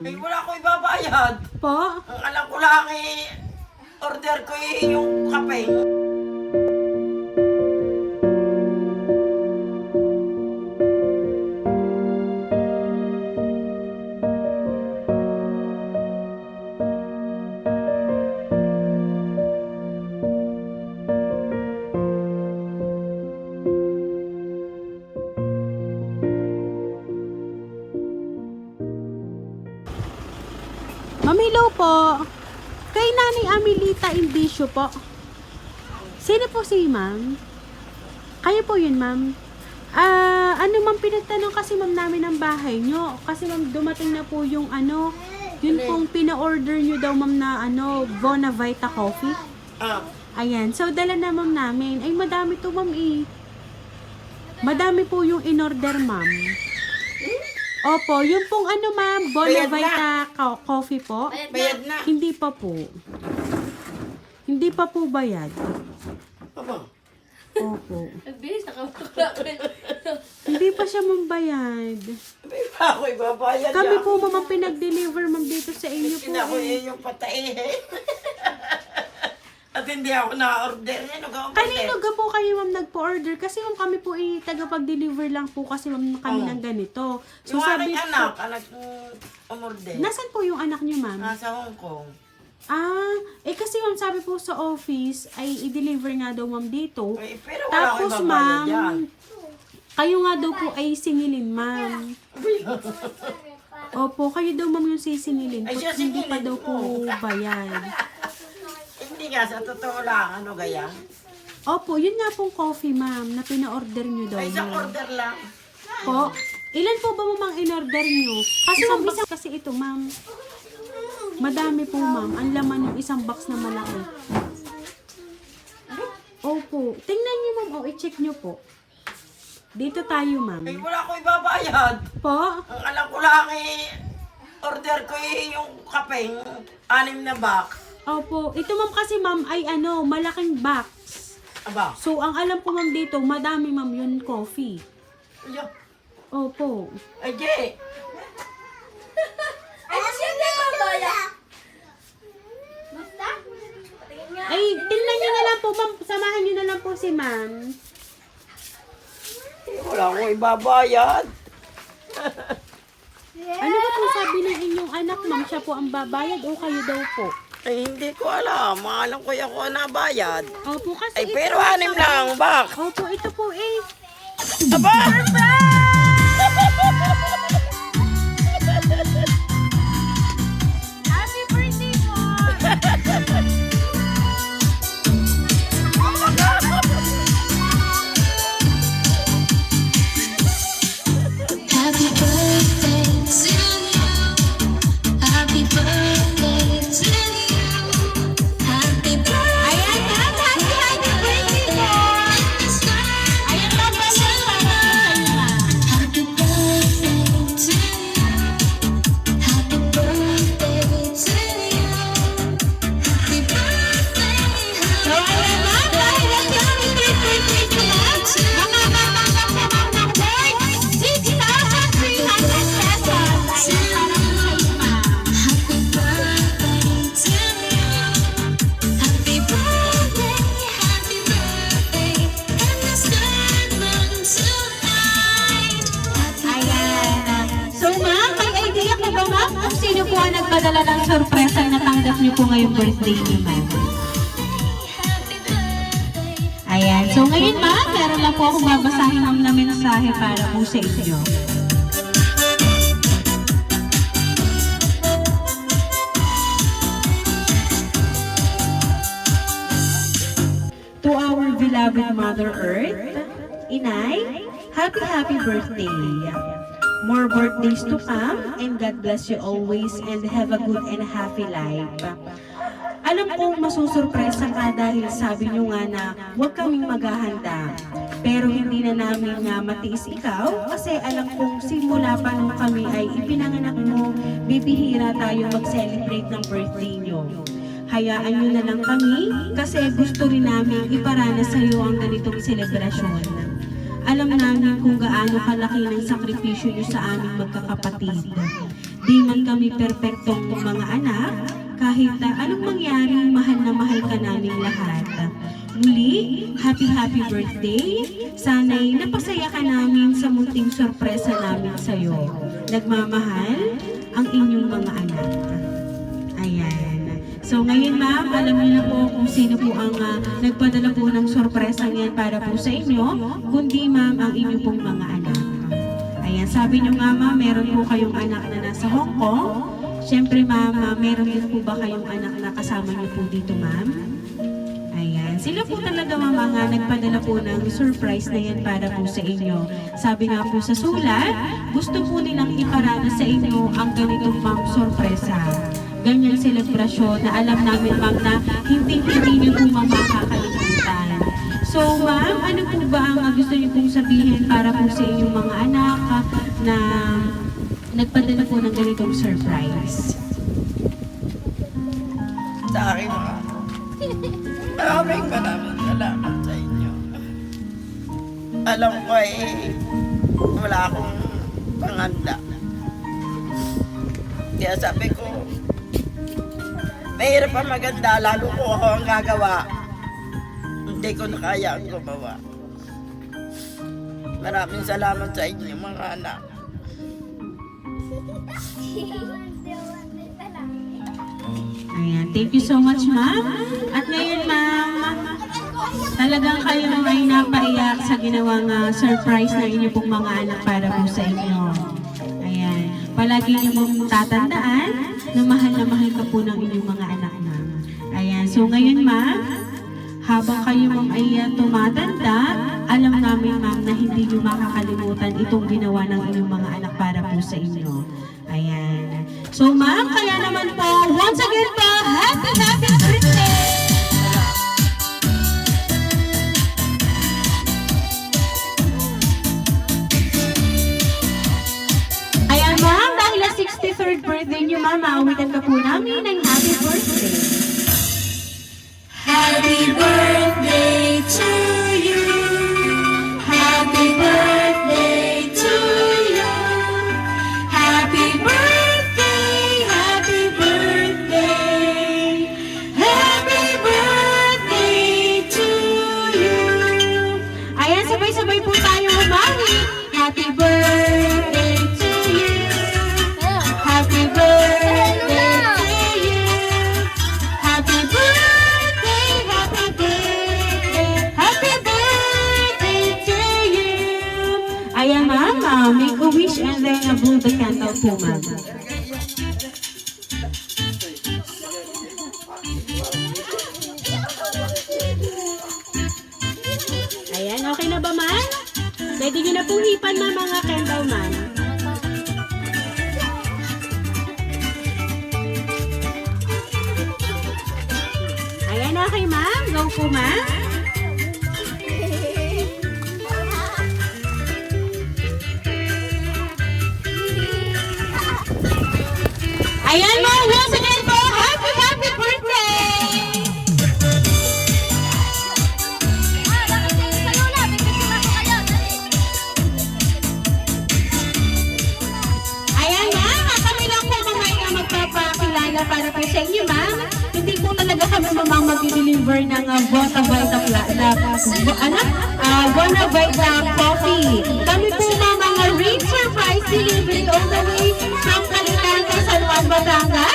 Eh, wala ko ibabayad. Po? Ang alam ko lang order ko yung kape. Mamilo po. Kay Nanay Amelita Indisyo po. Sino po si ma'am? Kayo po yun, ma'am. Ano ma'am, pinagtanong kasi ma'am namin ang bahay nyo. Kasi ma'am, dumating na po yung yun pong pina-order nyo daw ma'am na Bonavita coffee. Ah, Ayan, so dala na ma'am namin. Ay, madami to ma'am eh. Madami po yung in-order ma'am. Opo, yung pong ma'am, Bonavita coffee po. bayad na. Hindi pa po. Hindi pa po bayad. Aba, Opo. Nagbilis na kabukla. Hindi pa siya mambayad. may pa ako ibabayad. Kami po ma'am pinag-deliver ma'am dito sa inyo po. Kina ko yung patay At hindi ako na-order. Ano ka Kanino ga po kayo ma'am nagpo-order? Kasi ma'am kami po taga-pag-deliver lang po kasi ma'am kami ng ganito. So Yung sabi aking po, anak umorder. nasan po yung anak niyo ma'am? Nasa Hong Kong. Kasi ma'am sabi po sa office ay i-deliver nga daw ma'am dito. Eh, pero wala Tapos akong ibabayad yan. ma'am, kayo nga daw po ay singilin ma'am. Opo, kayo daw ma'am yung sisingilin. Ay, siya Hindi pa singilin daw po mo. bayad. Hindi nga, sa totoo lang, ano gaya? Opo, yun nga pong coffee ma'am na pina-order nyo daw Ay, isang ma'am. order lang. Po, ilan po ba ma'am ang in-order nyo? Kasi ma'am, kasi ito ma'am. Madami po ma'am. Ang laman yung isang box na malaki. Opo. Tingnan nyo ma'am. I-check nyo po. Dito tayo ma'am. Eh, wala ko ibabayad. Po? Ang alam ko lang order ko yung kape, 6 na box. Opo. Ito ma'am kasi ma'am ay malaking box. Aba, So, ang alam ko ma'am dito, madami ma'am yun coffee. ayo, Opo. ay, Jay. Ay, siya na babaya. Basta? Patingin nga. Ay, tingnan nyo na lang po ma'am. Samahan nyo na lang po si ma'am. Eh, wala akong ibabayad. Ano ba po sabi ng inyong anak ma'am? Siya po ang babayad o kayo daw po? Ay, hindi ko alam. Alam ko ako nabayad. Opo, kasi Ay, pero 6 lang, box. Opo, ito po eh. Aba! Happy birthday po! Happy birthday to you. Happy birthday to you. Happy birthday. Ayan, happy birthday po! Ayan, tapos yan para kayo ma'am. Happy birthday to you. Happy birthday to you. Happy birthday. So, ayan ma'am, dahil ang happy birthday po ito ma'am, makakatanggap po ma'am ng worth 6,300 pesos. Ayan, para po sa iyo ma'am. Happy birthday to you. Happy birthday. Happy birthday. And let's spend them tonight. Ayan. So ma'am, may idea ko ba ma'am kung sino po ang nagpadala ng sorpresa na natanggap niyo po ngayong birthday niyo ma'am? Ayan. So ngayon ma'am, meron lang po akong babasahin ma'am na mensahe para po sa inyo. To our beloved Mother Earth, Inay, happy birthday. More birthdays to come and God bless you always and have a good and happy life. Alam kong masusurpresa ka dahil sabi nyo nga na huwag kaming maghahanda. Pero hindi na namin nga matiis ikaw kasi alam kong simula pa nung kami ay ipinanganak mo, bibihira tayo mag-celebrate ng birthday nyo. Hayaan nyo na lang kami kasi gusto rin namin iparanas sa iyo ang ganitong selebrasyon. Alam namin kung gaano kalaki ng sakripisyo nyo sa aming magkakapatid. Di man kami perpektong mga anak, kahit anong mangyari, mahal na mahal ka namin lahat. Muli, happy birthday. Sana'y napasaya ka namin sa munting sorpresa namin sa'yo. Nagmamahal ang inyong mga anak. Ayan. So ngayon ma'am, alam niyo na po kung sino po ang nagpadala po ng sorpresa yan para po sa inyo, kundi ma'am ang inyong pong mga anak. Ayan, sabi niyo nga ma'am, meron po kayong anak na nasa Hong Kong. Siyempre ma'am, meron din po ba kayong anak na kasama niyo po dito ma'am? Ayan, sila po talaga mga nagpadala po ng surprise na yan para po sa inyo. Sabi nga po sa sulat, gusto po nilang iparana sa inyo ang ganitong ma'am sorpresa. Ganyang selebrasyon na alam namin ma'am na hindi niyo po ma'am makakalimutan. So ma'am, ano po ba ang gusto niyo pong sabihin para po sa inyong mga anak na nagpadala po ng ganitong surprise? Sa akin mga maraming salamat sa inyo. Alam ko wala akong panganda. Kaya sabi ko, mahirap pa maganda, lalo ko ako ang gagawa. Hindi ko na kaya ang gumawa. Maraming salamat sa inyo mga anak. Ayan, thank you so much ma'am. At ngayon ma'am, talagang kayo ay napaiyak sa ginawang surprise na inyo pong mga anak para po sa inyo. Ayan, palagi niyo mong tatandaan na mahal ka po ng inyong mga anak ma'am. Ayan, so ngayon ma'am, habang kayo ma'am ay tumatanda, alam namin ma'am na hindi niyo makakalimutan itong ginawa ng inyong mga anak para po sa inyo. Ayan. So ma'am, kaya naman po, once again po, happy birthday! Ayan ma'am, dahil na 63rd birthday niyo ma'am, maawitan ka po namin ng happy birthday. Happy birthday to you. Happy birthday to you. Happy birthday, happy birthday. Happy birthday to you. Ayan, sabay-sabay po tayo umawi. Happy birthday to you. Happy birthday to you. Happy birthday, happy birthday. Happy birthday to you. Ayan ma'am, make a wish and then blow the candle po ma'am. Ayan, okay na ba ma'am? Pwede nyo na pong hipan ma'am mga candle ma'am. Ayan, okay ma'am. Go po ma'am. Ayan ma'am, once again po, happy birthday! Ayan ma'am, kami lang po mamaya magpapakilala para po sa inyo ma'am. Hindi po talaga kami mamang mag-deliver ng Bona Vita coffee. Kami po mga ring surprise delivery all the way from Calitan, San Juan, Batangas.